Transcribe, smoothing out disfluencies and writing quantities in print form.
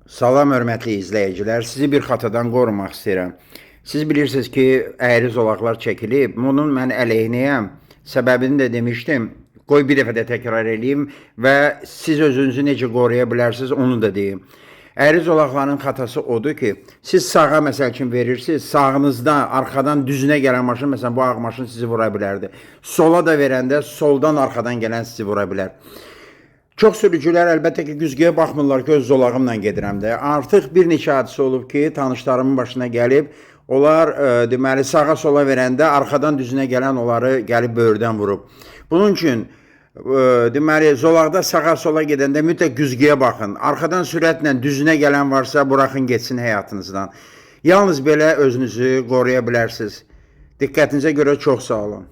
Salam hörmətli izləyicilər, sizi bir xatadan qorumaq istəyirəm. Siz bilirsiniz ki, əyri zolaqlar çəkilib, bunun mən əleyhinəyəm. Səbəbini də demişdim. Qoy bir dəfə də təkrar edeyim və siz özünüzü necə qoruya bilərsiniz, onu da deyim. Əyri zolaqların xatası odur ki, siz sağa məsəl üçün verirsiniz, sağınızda, arxadan düzünə gələn maşın, məsələn bu ağ maşın sizi vura bilərdi. Sola da verəndə soldan, arxadan gələn sizi vura bilər. Çox sürücülər əlbəttə ki, güzgüyə baxmırlar ki, öz zolağımla gedirəm də. Artıq bir neçə hadisə olub ki, tanışlarımın başına gəlib, onlar deməli sağa sola verəndə arxadan düzünə gələn onları gəlib böyürdən vurub. Bunun üçün deməli zolaqda sağa sola gedəndə mütləq güzgüyə baxın. Arxadan sürətlə düzünə gələn varsa buraxın getsin həyatınızdan. Yalnız belə özünüzü qoruya bilərsiniz. Diqqətinizə görə çox sağ olun.